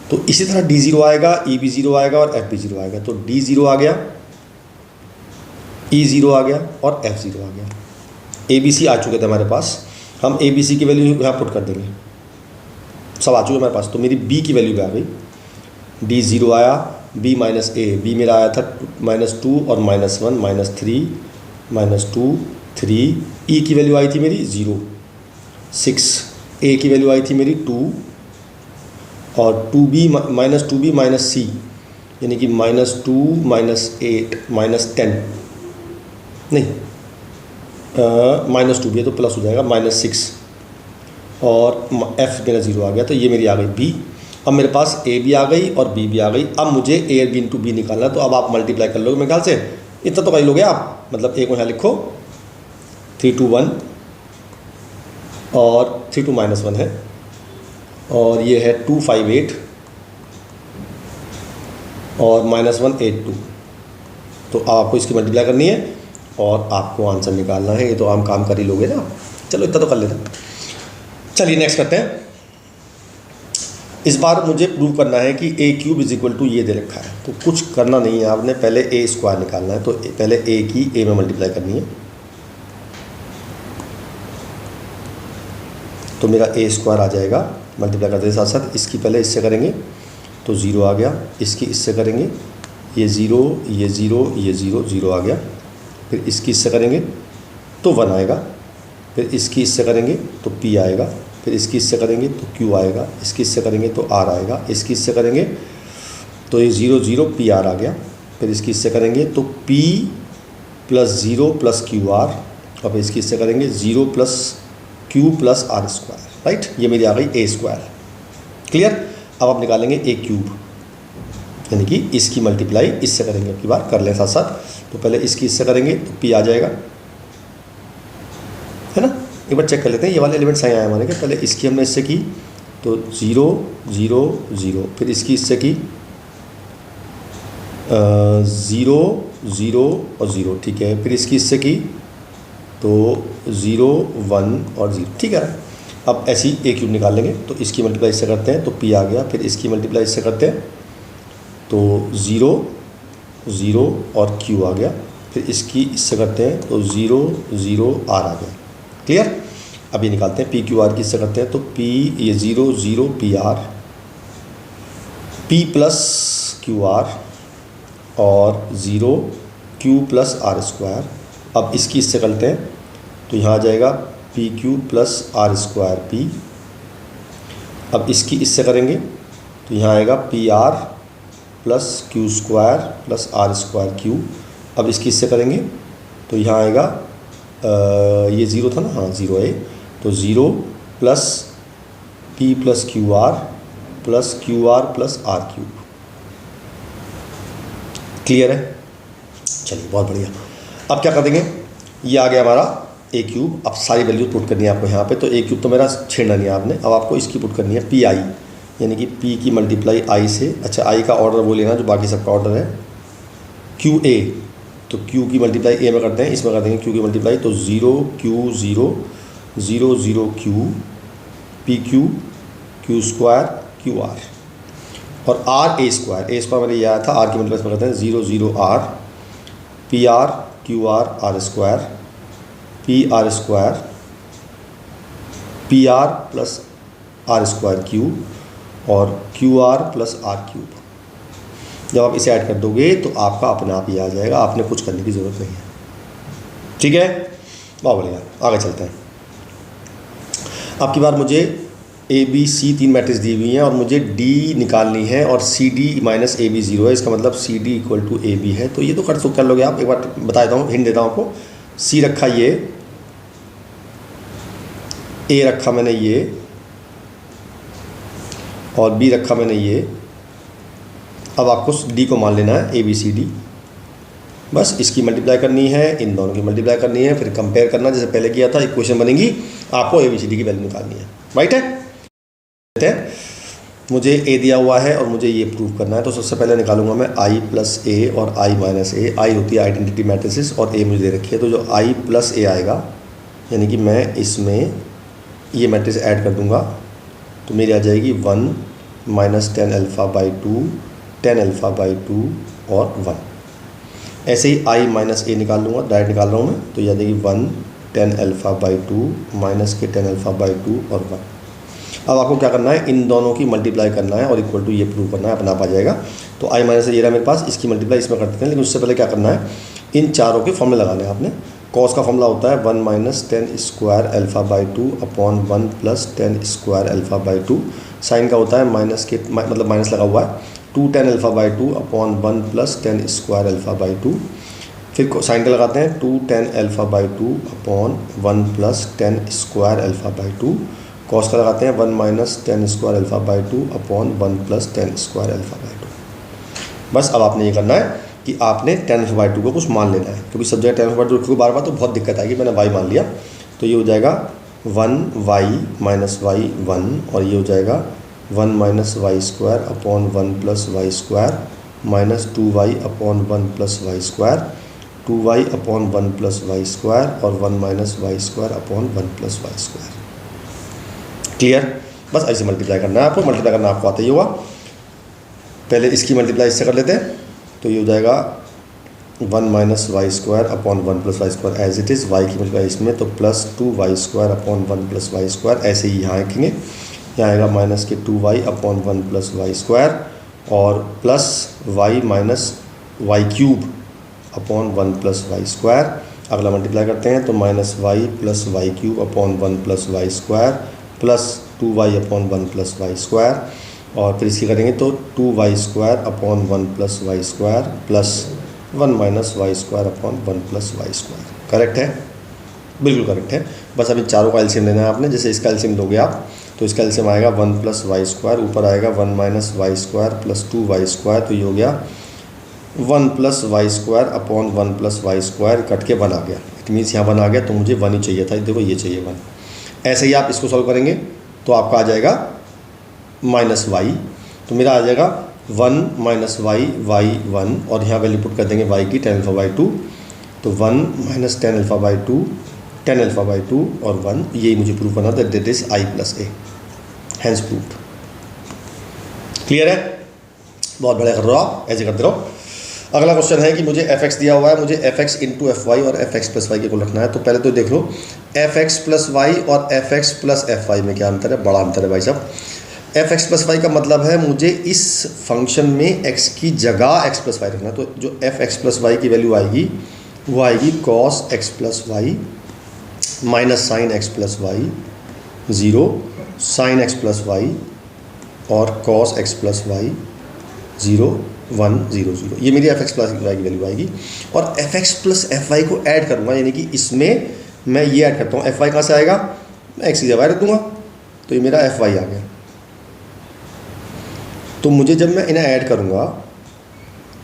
तो इसी तरह d 0 आएगा, e भी 0 आएगा और f भी 0 आएगा। तो d 0 आ गया, e 0 आ गया और f 0 आ गया। a b c आ चुके थे हमारे पास, हम a b c की वैल्यू यहाँ पुट कर देंगे, सब आ चुके हमारे पास। तो मेरी b की वैल्यू भी आ गई, d 0 आया, b - a, b मेरा आया था -2 और -1 -3 -2 3। e की वैल्यू आई थी मेरी 0 6, a की वैल्यू आई थी मेरी 2 और 2b - c यानी कि -2 -8 -10 नहीं -2 भी है तो प्लस हो जाएगा -6 और f मेरा 0 आ गया। तो ये मेरी आ गई b। अब मेरे पास a भी आ गई और b भी आ गई। अब मुझे a × b निकालना है, तो अब आप मल्टीप्लाई कर लोगे मेरे ख्याल से, इतना तो कर लोगे आप, मतलब a को यहाँ लिखो 3 2 1 और 3 2 -1 है और ये है 2 5 8 और -1 8 2। तो आपको इसकी मल्टीप्लाई करनी है और आपको आंसर निकालना है। ये तो आम काम कर ही लोगे ना, चलो इतना तो कर लेते हैं। चलिए नेक्स्ट करते हैं। इस बार मुझे प्रूव करना है कि a³ = ये दे रखा है, तो कुछ करना नहीं है, आपने पहले a² निकालना है। तो पहले a की a में मल्टीप्लाई करनी है, तो मेरा a² आ जाएगा। मल्टीप्लाई करते साथ साथ इसकी पहले इससे करेंगे तो 0 आ गया, इसकी इससे करेंगे ये 0 ये 0 ये 0 0 आ गया, फिर इसकी इससे करेंगे तो 1 आएगा। फिर इसकी इससे करेंगे तो P आएगा। फिर इसकी इससे करेंगे तो Q आएगा। इसकी इससे करेंगे तो R आएगा। इसकी इससे करेंगे तो ये 0 0 PR आ गया। फिर इसकी इससे करेंगे तो P प्लस 0 प्लस QR। और फिर इसकी इससे करेंगे 0 plus Q plus R square. Right, ये मेरी आ गई A स्क्वायर। क्लियर। अब आप निकालेंगे A क्यूब, यानी कि इसकी मल्टीप्लाई इससे करेंगे। अब की बार कर लें साथ साथ। तो पहले इसकी इससे करेंगे तो P आ जाएगा, है ना। एक बार चेक कर लेते हैं, ये वाले एलिमेंट्स आए हमारे के। पहले इसकी हमने इससे की तो 0 0 0। फिर इसकी इससे की 0 0 और 0, ठीक है। फिर इसकी इससे की तो 0 1 और 0, ठीक है। अब ऐसी A क्यूब निकाल लेंगे तो इसकी मल्टीप्लाई इससे करते हैं तो P आ गया। फिर इसकी मल्टीप्लाई इससे करते हैं तो 0 0 और Q आ गया। फिर इसकी इससे करते हैं तो 0 0 R आ गया। क्लियर। अब ये निकालते हैं P Q R की इससे करते हैं तो P ये 0 0 P R, P plus Q R और 0 Q प्लस R स्क्वायर। अब इसकी इससे करते हैं तो यहाँ आ जाएगा P Q plus R square P। अब इसकी इससे करेंगे तो यहाँ आएगा P R plus Q square plus R square Q। अब इसकी इससे करेंगे तो यहाँ आएगा ये 0 था ना, हाँ 0 है, तो 0 plus P plus QR plus QR plus R cube. Clear है। चलिए बहुत बढ़िया। अब क्या कर देंगे, ये आ गया हमारा A क्यूब। अब सारी वैल्यू पुट करनी है आपको यहाँ पे। तो A क्यूब तो मेरा छेड़ना नहीं है आपने। अब आपको इसकी पुट करनी है PI, यानी कि P की मल्टीप्लाई I से। अच्छा, I का ऑर्डर वो लेना जो बाकी सबका ऑर्डर है। QA, तो Q की मल्टीप्लाई A में करते हैं, इसमें कर देंगे Q की मल्टीप्लाई। तो 0 Q 0 0 0 Q PQ Q square QR और R A square. A square मैंने ये आया था, R की मल्टीप्लाई इसमें करते हैं 0 0 R PR QR R square PR square PR plus R square Q और QR प्लस R क्यूब। जब आप इसे ऐड कर दोगे तो आपका अपने आप ही आ जाएगा, आपने कुछ करने की ज़रूरत नहीं है। ठीक है, बहुत बढ़िया। आगे चलते हैं। अब की बार मुझे ABC 3 मैट्रिक्स दी हुई हैं और मुझे D निकालनी है और CD माइनस AB 0 है। इसका मतलब CD इक्वल टू AB है। तो ये तो कर लोगे आप। एक बार बता देता हूँ, हिंट देता हूँ आपको। C रखा ये, A रखा मैंने ये और B रखा मैंने ये। अब आपको D को मान लेना है ABCD। बस इसकी मल्टीप्लाई करनी है, इन दोनों की मल्टीप्लाई करनी है, फिर कंपेयर करना जैसे पहले किया था। इक्वेशन बनेगी, आपको ABCD की वैल्यू निकालनी है। राइट है। मुझे A दिया हुआ है और मुझे ये प्रूव करना है। तो सबसे पहले निकालूंगा मैं I प्लस A और I माइनस A। I होती है आइडेंटिटी मैट्रिसेस और A मुझे दे रखी है। तो जो I प्लस A आएगा, यानी कि मैं इसमें ये मैट्रिक्स ऐड कर दूंगा तो मेरी आ जाएगी 1 minus 10 alpha by 2 10 alpha by 2 और 1। ऐसे ही I माइनस A निकाल लूँगा, डायरेक्ट निकाल रहा हूँ मैं। तो ये आ जाएगी 1 10 अल्फ़ा बाई 2 माइनस के 10 अल्फ़ा बाई 2 और 1। अब आपको क्या करना है, इन दोनों की मल्टीप्लाई करना है और इक्वल टू ये प्रूव करना है, अपना आप आ जाएगा। तो I माइनस ये रहा मेरे पास, इसकी मल्टीप्लाई इसमें कर देते हैं। लेकिन उससे पहले क्या करना है, इन चारों के फॉर्मूले लगाने हैं आपने। कॉस का फॉर्मूला होता है 1 minus 10 square alpha by 2 upon 1 plus 10 square alpha by 2। Sine का होता है माइनस के, मतलब माइनस लगा हुआ है, 2 10 alpha by 2 upon 1 plus 10 square alpha by 2। फिर साइन का लगाते हैं 2 10 alpha by 2 upon 1 plus 10 square alpha by 2। Cos का लगाते हैं 1 minus 10 square alpha by 2 upon 1 plus 10 square alpha by 2। बस अब आपने ये करना है कि आपने 10 अल्फ़ा बाई 2 को कुछ मान लेना है, क्योंकि सब जगह 10 अल्फ़ा बाई 2 को बार बार तो बहुत दिक्कत आएगी। मैंने y मान लिया तो ये हो जाएगा 1y माइनस वाई 1 और ये हो जाएगा 1 minus y square upon 1 plus y square minus 2y upon 1 plus y square 2y upon 1 plus y square और 1 minus y square upon 1 plus y square. Clear. बस ऐसे मल्टीप्लाई करना है आपको। मल्टीप्लाई करना आपको आता ही होगा। पहले इसकी मल्टीप्लाई इससे कर लेते हैं तो ये हो जाएगा 1 minus y square upon 1 plus y square as it is. Y की मल्टीप्लाई इसमें तो plus 2y square upon 1 plus y square. ऐसे ही यहाँ रखेंगे, यहाँ आएगा माइनस के 2y upon 1 plus y square और plus y minus y cube upon 1 plus y square अगला मल्टीप्लाई करते हैं तो minus y plus y cube upon 1 plus y square plus 2y upon 1 plus y square, और फिर इसकी करेंगे तो 2y square upon 1 plus y square plus 1 minus y square upon 1 plus y square. Correct है, बिल्कुल करेक्ट है। बस अभी चारों का एलसीएम लेना है आपने। जैसे इसका एलसीएम लोगे आप तो इसका एलसीएम आएगा 1 प्लस वाई स्क्वायर, ऊपर आएगा 1 minus y square plus 2y square, तो ये हो गया 1 plus y square upon 1 plus y square, cut के 1 आ गया। इट मीन्स यहाँ 1 आ गया, तो मुझे 1 ही चाहिए था। देखो ये चाहिए 1। ऐसे ही आप इसको सॉल्व करेंगे तो आपका आ जाएगा माइनस वाई, तो मेरा आ जाएगा 1 माइनस वाई 1, और यहाँ वैल्यू पुट कर देंगे वाई की tan अल्फा बाई 2, तो 1 minus tan alpha by 2 tan alpha by 2 और 1, यही मुझे प्रूफ करना था, that is I plus a, hence proved. Clear है? बहुत बढ़िया कर रहे हो आप, ऐसे करते रहो। अगला क्वेश्चन है कि मुझे fx दिया हुआ है, मुझे fx इंटू एफ वाई और fx प्लस वाई के को रखना है। तो पहले तो देख लो fx प्लस वाई और fx प्लस एफ वाई में क्या अंतर है। बड़ा अंतर है भाई साहब। fx प्लस वाई का मतलब है मुझे इस फंक्शन में x की जगह x प्लस वाई रखना है। तो जो fx प्लस वाई की वैल्यू आएगी वो आएगी cos x plus y minus sine x plus y 0 sine x plus y और cos x प्लस वाई 0 1 0 0, ये मेरी fx प्लस वाई की वैल्यू आएगी। और fx प्लस एफ वाई को ऐड करूँगा, यानी कि इसमें मैं ये ऐड करता हूँ। एफ वाई कहाँ से आएगा, मैं x की जगह रख दूँगा, तो ये मेरा एफ वाई आ गया। तो मुझे जब मैं इन्हें ऐड करूँगा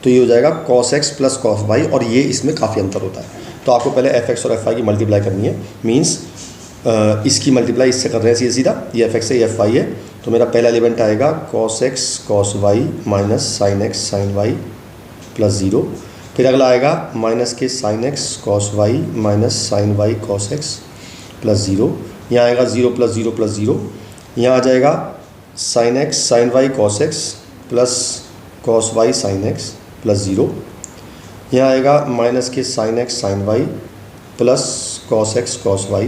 तो ये हो जाएगा cos x plus cos y, और ये इसमें काफ़ी अंतर होता है। तो आपको पहले fx और एफ वाई की मल्टीप्लाई करनी है। मीन्स इसकी मल्टीप्लाई इससे कर रहे हैं सीधा, ये fx है ये एफ वाई है। तो मेरा पहला एलिमेंट आएगा cos x cos y minus sine x sine y plus 0। फिर अगला आएगा माइनस के sine x cos y minus sine y cos x plus 0। यहाँ आएगा 0 प्लस 0 प्लस 0। यहाँ आ जाएगा sine x sine y cos x plus cos y sine x plus 0। यहाँ आएगा माइनस के sine x sine y plus cos x cos y,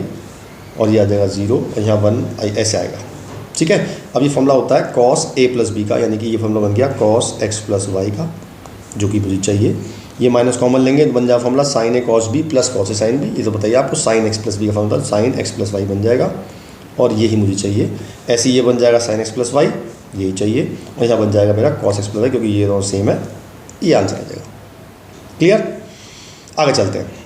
और ये आ जाएगा 0, और यहाँ 1 ऐसे आएगा। ठीक है। अब ये फॉर्मूला होता है cos a प्लस बी का, यानी कि ये फॉर्मूला बन गया cos x प्लस वाई का, जो कि मुझे चाहिए। ये माइनस कॉमन लेंगे तो बन जाएगा formula sin a cos b plus cos a sin b। ये तो बताइए आपको sin x प्लस बी का formula sin x plus y बन जाएगा, और यही मुझे चाहिए। ऐसे ये बन जाएगा sin x प्लस वाई, यही चाहिए, और यहाँ बन जाएगा मेरा cos x प्लस वाई, क्योंकि ये दोनों सेम है। ये आंसर आ जाएगा। क्लियर? आगे चलते हैं।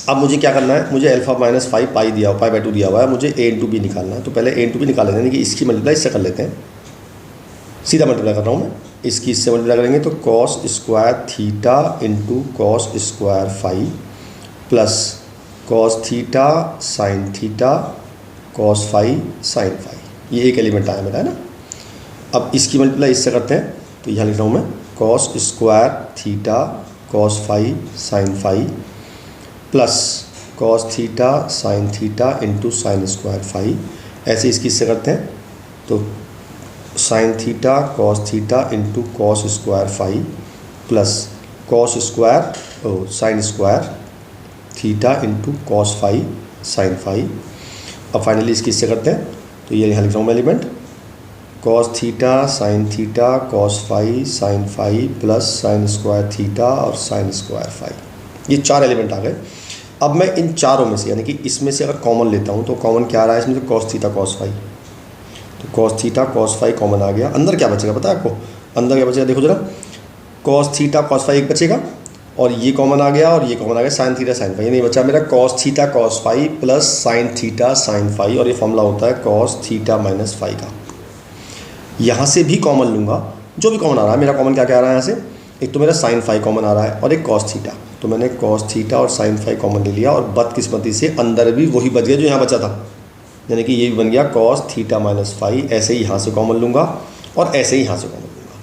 अब मुझे क्या करना है, मुझे अल्फा माइनस फाइव पाई दिया पाई बाई 2 दिया हुआ है, मुझे a इंटू बी निकालना है। तो पहले a इंटू बी निकाल लेते हैं, यानी कि इसकी मल्टीप्लाई इससे कर लेते हैं। सीधा मल्टीप्लाई कर रहा हूँ मैं, इसकी इससे मल्टीप्लाई करेंगे तो cos square theta into cos square five plus cos theta sine theta cos five sine five, ये एक एलिमेंट आया मेरा, है ना। अब इसकी मल्टीप्लाई इससे करते हैं, तो यहाँ लिख रहा हूँ मैं cos square theta cos five sine five plus cos theta sine theta into sine square five. ऐसे इसकी इससे करते हैं तो sine theta cos theta into cos square five plus cos square sine square theta into cos five sine five. अब finally इसकी इससे करते हैं, तो ये यहाँ लिख रहा हूँ मैं element cos theta sine theta cos five sine five plus sine square theta और साइन स्क्वायर फाइव। ये 4 एलिमेंट आ गए। अब मैं इन चारों में से, यानी कि इसमें से अगर कॉमन लेता हूँ तो कॉमन क्या आ रहा है इसमें, तो cos थीटा cos फाइव, तो cos theta cos five common आ गया। अंदर क्या बचेगा पता है आपको, अंदर क्या बचेगा, देखो जरा, cos थीटा cos फाइव एक बचेगा, और ये कॉमन आ गया, और ये कॉमन आ गया साइन थीटा साइन फाइव, यानी बचा मेरा cos theta cos five plus sine theta sine five, और ये फॉर्मूला होता है cos थीटा माइनस फाइव का। यहाँ से भी कॉमन लूँगा, जो भी कॉमन आ रहा है, मेरा कॉमन क्या क्या आ रहा है यहाँ से, एक तो मेरा साइन फाइव कॉमन आ रहा है और एक cos थीटा, तो मैंने cos थीटा और साइन फाइव कॉमन ले लिया, और बदकिस्मती से अंदर भी वही बच गया जो यहाँ बचा था, यानी कि ये भी बन गया cos थीटा माइनस फाइव। ऐसे ही यहाँ से कॉमन लूँगा और ऐसे ही यहाँ से कॉमन लूँगा,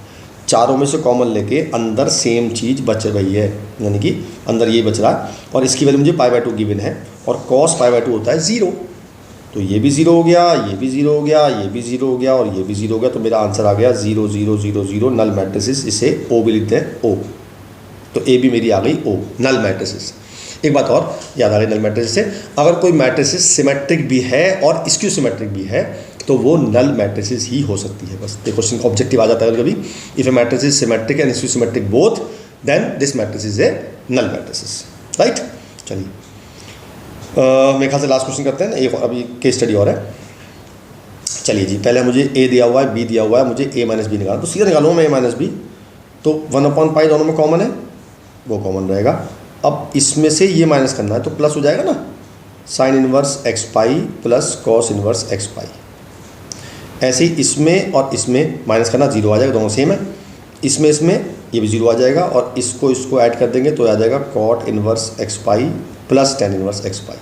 चारों में से कॉमन लेके अंदर सेम चीज़ बच रही है, यानी कि अंदर ये बच रहा है, और इसकी वैल्यू मुझे पाई बाई 2 गिवन है, और cos पाई बाई 2 होता है 0, तो ये भी 0 हो गया, ये भी 0 हो गया, ये भी 0 हो गया, और ये भी 0 हो गया। तो मेरा आंसर आ गया 0 0 0 0 नल मैट्रिसेस। इसे O भी लिखते हैं, O, तो ए भी मेरी आ गई O, नल मैट्रिसेस। एक बात और याद आ गई नल मैट्रिसेस से, अगर कोई मैट्रिसेस सिमेट्रिक भी है और स्क्यू सिमेट्रिक भी है तो वो नल मैट्रिसेस ही हो सकती है। बस देखो क्वेश्चन का ऑब्जेक्टिव आ जाता है कभी, if a matrix is symmetric and skew symmetric both, then this matrix is a null matrices, right. चलिए मेरे ख्याल से लास्ट क्वेश्चन करते हैं ना, एक अभी केस स्टडी और है। चलिए जी, पहले मुझे ए दिया हुआ है, बी दिया हुआ है, मुझे ए माइनस बी निकालना, तो सीधा निकालूंगा मैं ए माइनस बी। तो 1/π दोनों में कॉमन है, वो कॉमन रहेगा। अब इसमें से ये माइनस करना है तो प्लस हो जाएगा ना, sine inverse x pi plus cos inverse x pi. ऐसे ही इसमें और इसमें माइनस करना, जीरो आ जाएगा, दोनों सेम है। इसमें ये भी जीरो आ जाएगा, और इसको ऐड कर देंगे तो आ जाएगा cot inverse x pi plus tan inverse x pi.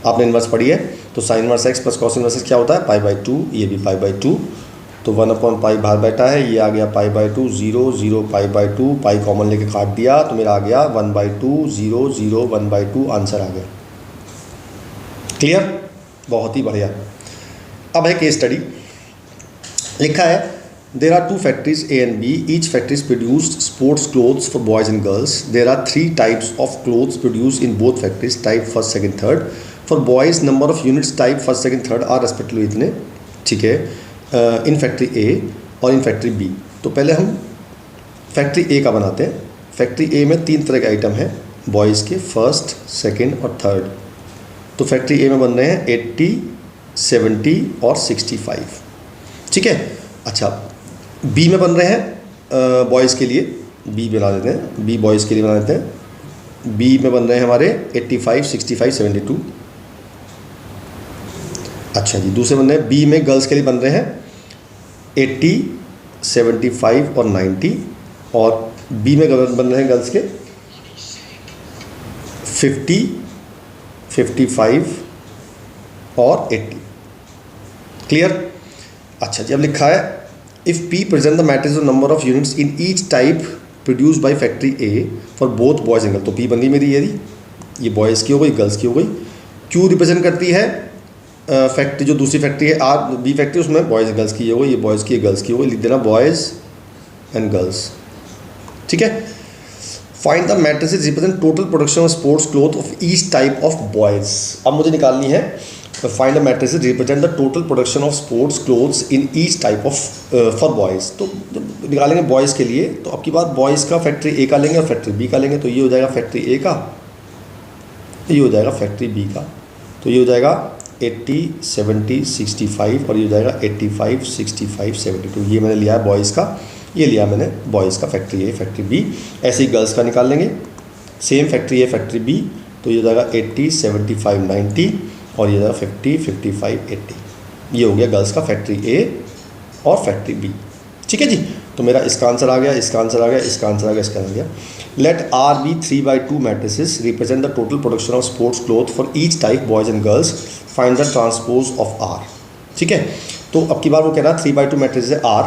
आपने इनवर्स पढ़ी है, तो sine inverse x plus cos inverse क्या होता है, π/2, ये भी π/2। तो 1/π बाहर बैठा है, ये आ गया π/2, 0 0 π/2, पाई कॉमन लेके काट दिया तो मेरा आ गया 1/2 0 0 1/2, आंसर आ गया। क्लियर, बहुत ही बढ़िया। अब है केस स्टडी, लिखा है there are 2 factories A and B. Each factories produced sports clothes for boys and girls. There are 3 types of clothes produced in both factories, type first, second, third. For boys, number of units type first, second, third are respectively इतने, ठीक है, in factory A और in factory B। तो पहले हम factory A का बनाते हैं। फैक्ट्री A में 3 तरह के आइटम हैं बॉयज़ के, फर्स्ट, सेकेंड और थर्ड। तो फैक्ट्री A में बन रहे हैं 80, 70 और 65, ठीक है। अच्छा, बी में बन रहे हैं बॉयज़ के लिए, बी बना देते हैं, बी बॉयज़ के लिए बना देते हैं। बी में बन रहे हैं हमारे 85, 65, 72। अच्छा जी, दूसरे बन रहे हैं बी में गर्ल्स के लिए बन रहे हैं 80, 75 और 90। और बी में बन रहे हैं गर्ल्स के 50, 55 और 80। क्लियर। अच्छा जी, अब लिखा है if P present the matrix of number of units in each type produced by factory A for both boys and girls। तो P बन गई मेरी, ये बॉयज़ की हो गई, गर्ल्स की हो गई। Q रिप्रेजेंट करती है फैक्ट्री, जो दूसरी फैक्ट्री है आर बी फैक्ट्री, उसमें बॉयज़ गर्ल्स की हो गई, ये बॉयज़ की, गर्ल्स की हो गई, लिख देना बॉयज़ एंड गर्ल्स, ठीक है। Find the matrices represent total production of sports cloth of each type of boys. अब मुझे निकालनी है find the matrices represent the total production of sports clothes in each type of for boys. तो जब निकालेंगे boys के लिए, तो अब की बात बॉयज़ का फैक्ट्री ए का लेंगे और फैक्ट्री बी का लेंगे। तो ये हो जाएगा फैक्ट्री ए का, ये हो जाएगा फैक्ट्री बी का। तो ये हो जाएगा 80, 70, 65 और ये हो जाएगा 85, 65, 72। ये मैंने लिया है बॉयज़ का, ये लिया मैंने बॉयज़ का फैक्ट्री ए फैक्ट्री बी। ऐसे ही गर्ल्स का निकाल लेंगे, सेम फैक्ट्री ए फैक्ट्री बी। तो ये हो जाएगा 80, 75, 90 और ये 50, 55, 80। ये हो गया गर्ल्स का फैक्ट्री ए और फैक्ट्री बी, ठीक है जी। तो मेरा इसका आंसर आ गया, इसका आंसर आ गया, इसका आंसर आ गया, इसका आ गया। Let R be 3/2 matrices represent the total production of sports cloth for each type boys and girls, find the transpose of R, ठीक है। तो अब की बार वो कह रहा है 3/2 मैट्रिस है आर,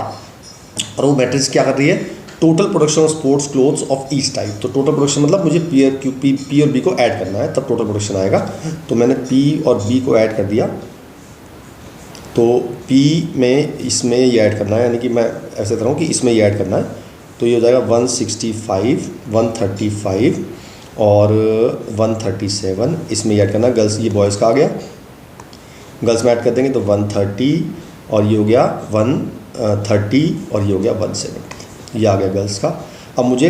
और वो मैट्रिक्स क्या कर रही है, total production of sports clothes of each type. तो टोटल प्रोडक्शन मतलब मुझे पी और बी को ऐड करना है, तब टोटल प्रोडक्शन आएगा। तो मैंने पी और बी को ऐड कर दिया, तो पी में इसमें ये ऐड करना है, यानी कि मैं ऐसे कर रहा हूँ कि इसमें ये ऐड करना है। तो ये हो जाएगा 165, 135 और 137, इसमें ये ऐड करना है। गर्ल्स, ये बॉयज़ का आ गया, गर्ल्स में ऐड कर देंगे तो 130 और ये हो गया 130 और ये हो गया 170, ये आ गया गर्ल्स का। अब मुझे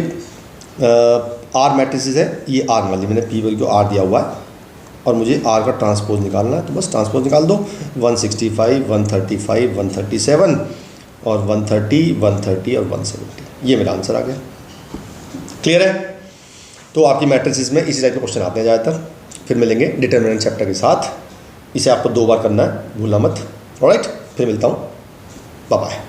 आर मैट्रिसेस है, ये आर वाली मैंने पी को आर दिया हुआ है और मुझे आर का ट्रांसपोज निकालना है। तो बस ट्रांसपोज निकाल दो, 165, 135, 137 और 130, 130 और 170। ये मेरा आंसर आ गया। क्लियर है। तो आपकी मैट्रिसेस में इसी टाइप के क्वेश्चन आते हैं ज़्यादातर। फिर मिलेंगे डिटर्मिनेंट चैप्टर के साथ। इसे आपको 2 बार करना है, भूलना मत। ऑलराइट, फिर मिलता हूँ, बाय बाय।